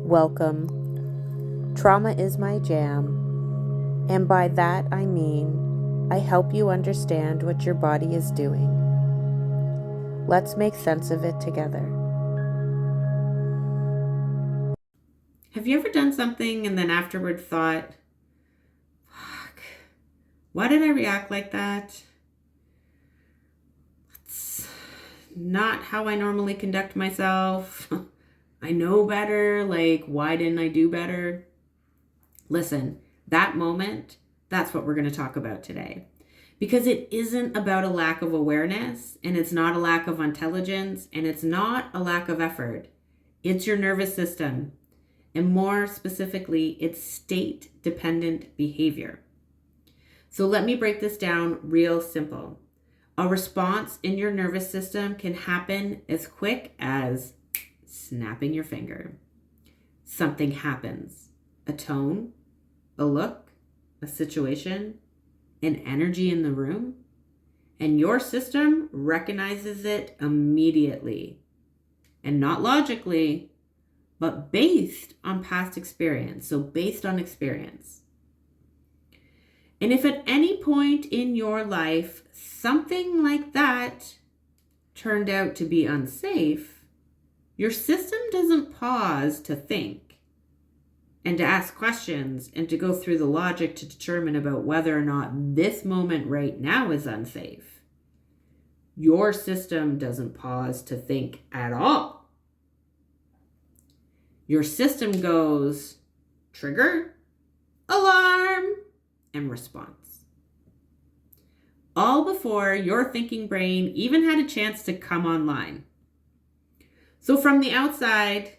Welcome. Trauma is my jam, and by that I mean I help you understand what your body is doing. Let's make sense of it together. Have you ever done something and then afterward thought, fuck, why did I react like that? It's not how I normally conduct myself. I know better. Like, why didn't I do better? Listen, that moment, that's what we're going to talk about today. Because it isn't about a lack of awareness, and it's not a lack of intelligence, and it's not a lack of effort. It's your nervous system. And more specifically, it's state-dependent behavior. So let me break this down real simple. A response in your nervous system can happen as quick as snapping your finger. Something happens. A tone, a look, a situation, an energy in the room, and your system recognizes it immediately. And not logically, but based on past experience. So based on experience. And if at any point in your life something like that turned out to be unsafe, your system doesn't pause to think and to ask questions and to go through the logic to determine about whether or not this moment right now is unsafe. Your system doesn't pause to think at all. Your system goes trigger, alarm, and response. All before your thinking brain even had a chance to come online. So from the outside,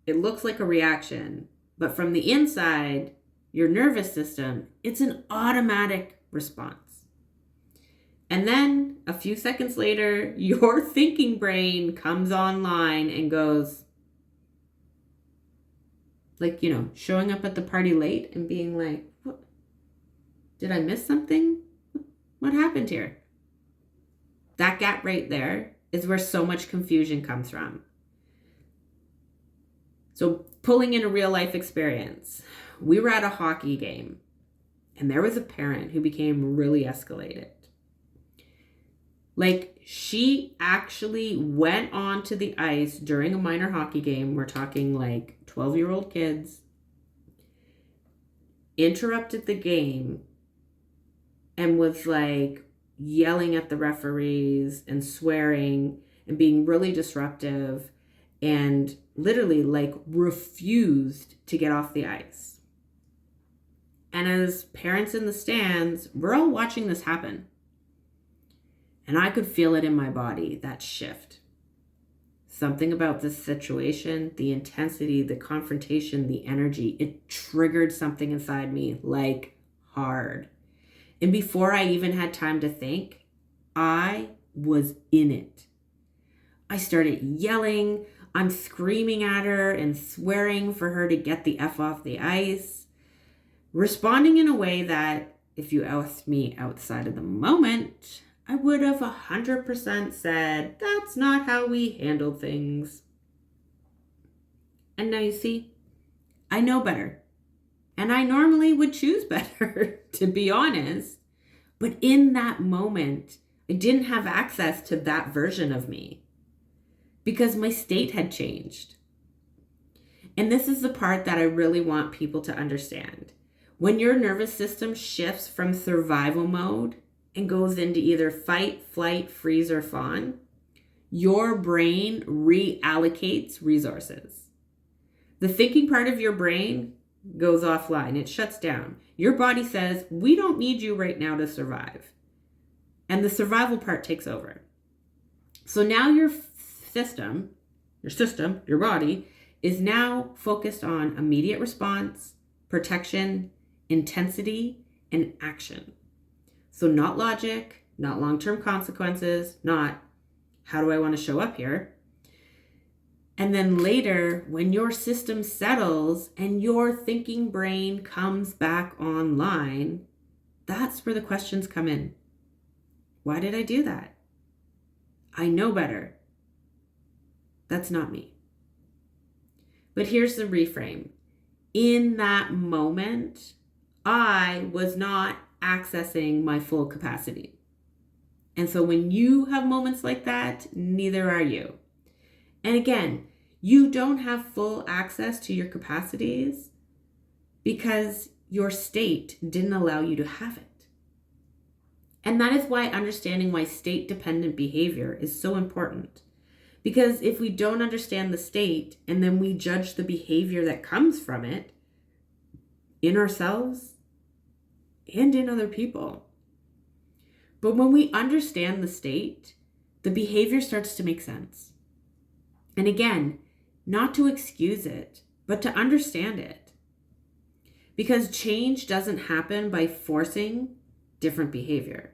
it looks like a reaction, but from the inside, your nervous system, it's an automatic response. And then a few seconds later, your thinking brain comes online and goes, like, showing up at the party late and being like, what? Did I miss something? What happened here? That gap right there is where so much confusion comes from. So pulling in a real life experience, we were at a hockey game and there was a parent who became really escalated. Like, she actually went onto the ice during a minor hockey game. We're talking like 12-year-old kids. Interrupted the game and was like yelling at the referees and swearing and being really disruptive and literally like refused to get off the ice. And as parents in the stands, we're all watching this happen. And I could feel it in my body, that shift. Something about this situation, the intensity, the confrontation, the energy, it triggered something inside me like hard. And before I even had time to think, I was in it. I started yelling. I'm screaming at her and swearing for her to get the F off the ice. Responding in a way that, if you asked me outside of the moment, I would have 100% said, that's not how we handle things. And now you see, I know better. And I normally would choose better, to be honest. But in that moment, I didn't have access to that version of me because my state had changed. And this is the part that I really want people to understand. When your nervous system shifts from survival mode and goes into either fight, flight, freeze, or fawn, your brain reallocates resources. The thinking part of your brain goes offline. It shuts down. Your body says, we don't need you right now to survive. And the survival part takes over. So now your body is now focused on immediate response, protection, intensity, and action. So not logic, not long-term consequences, not how do I want to show up here? And then later, when your system settles and your thinking brain comes back online, that's where the questions come in. Why did I do that? I know better. That's not me. But here's the reframe. In that moment, I was not accessing my full capacity. And so when you have moments like that, neither are you. And again, you don't have full access to your capacities because your state didn't allow you to have it. And that is why understanding why state-dependent behavior is so important. Because if we don't understand the state and then we judge the behavior that comes from it in ourselves and in other people. But when we understand the state, the behavior starts to make sense. And again, not to excuse it, but to understand it. Because change doesn't happen by forcing different behavior.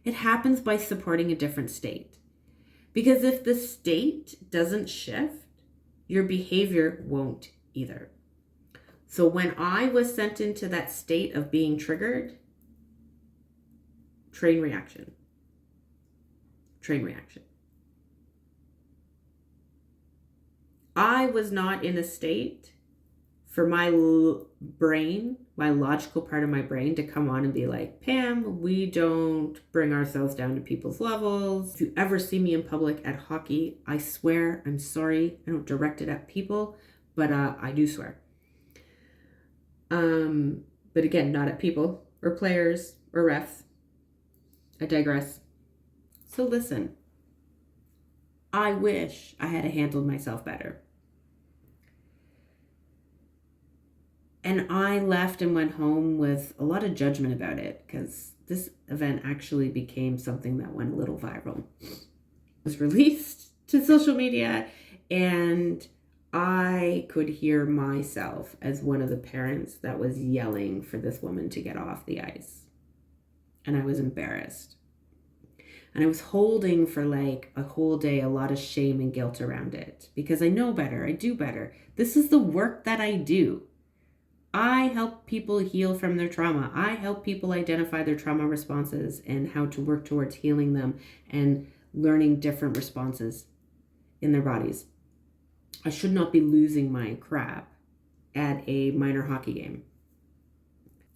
It happens by supporting a different state. Because if the state doesn't shift, your behavior won't either. So when I was sent into that state of being triggered, train reaction. I was not in a state for my brain, my logical part of my brain, to come on and be like, Pam, we don't bring ourselves down to people's levels. If you ever see me in public at hockey, I swear, I'm sorry. I don't direct it at people, but I do swear. But again, not at people or players or refs. I digress. So listen, I wish I had handled myself better. And I left and went home with a lot of judgment about it because this event actually became something that went a little viral. It was released to social media and I could hear myself as one of the parents that was yelling for this woman to get off the ice. And I was embarrassed. And I was holding for like a whole day a lot of shame and guilt around it because I know better, I do better. This is the work that I do. I help people heal from their trauma. I help people identify their trauma responses and how to work towards healing them and learning different responses in their bodies. I should not be losing my crap at a minor hockey game.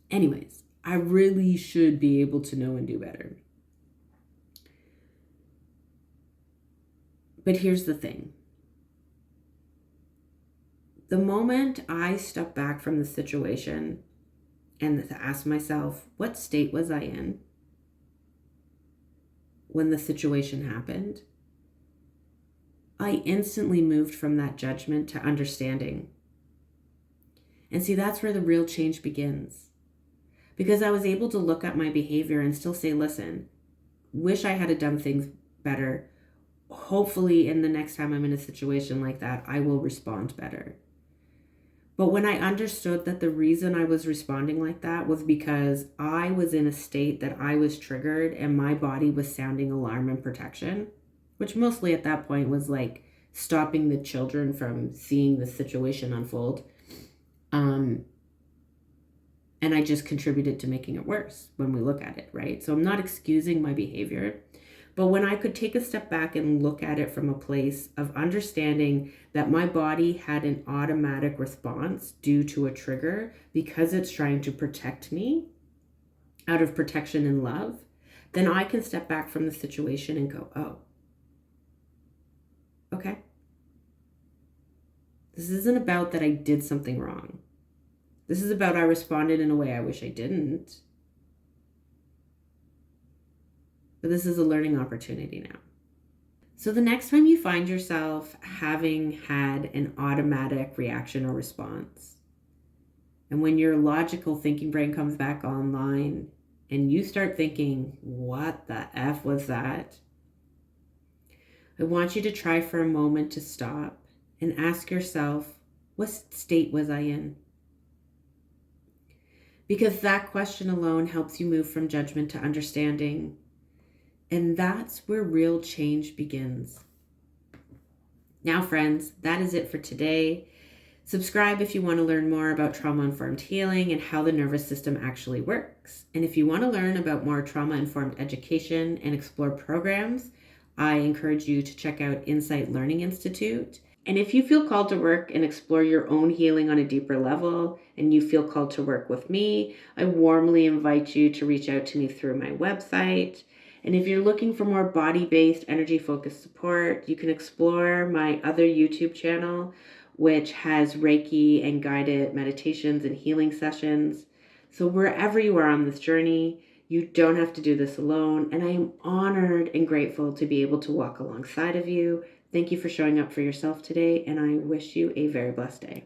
Anyways, I really should be able to know and do better. But here's the thing. The moment I stepped back from the situation and to ask myself, what state was I in when the situation happened? I instantly moved from that judgment to understanding. And see, that's where the real change begins. Because I was able to look at my behavior and still say, listen, wish I had done things better. Hopefully in the next time I'm in a situation like that, I will respond better. But when I understood that the reason I was responding like that was because I was in a state that I was triggered and my body was sounding alarm and protection, which mostly at that point was like stopping the children from seeing the situation unfold. And I just contributed to making it worse when we look at it, right? So I'm not excusing my behavior. But when I could take a step back and look at it from a place of understanding that my body had an automatic response due to a trigger because it's trying to protect me out of protection and love, then I can step back from the situation and go, oh, okay. This isn't about that I did something wrong. This is about I responded in a way I wish I didn't. But this is a learning opportunity now. So the next time you find yourself having had an automatic reaction or response, and when your logical thinking brain comes back online and you start thinking, what the F was that? I want you to try for a moment to stop and ask yourself, what state was I in? Because that question alone helps you move from judgment to understanding. And that's where real change begins. Now, friends, that is it for today. Subscribe if you want to learn more about trauma-informed healing and how the nervous system actually works. And if you want to learn about more trauma-informed education and explore programs, I encourage you to check out Insight Learning Institute. And if you feel called to work and explore your own healing on a deeper level, and you feel called to work with me, I warmly invite you to reach out to me through my website. And if you're looking for more body-based, energy-focused support, you can explore my other YouTube channel, which has Reiki and guided meditations and healing sessions. So wherever you are on this journey, you don't have to do this alone. And I am honored and grateful to be able to walk alongside of you. Thank you for showing up for yourself today, and I wish you a very blessed day.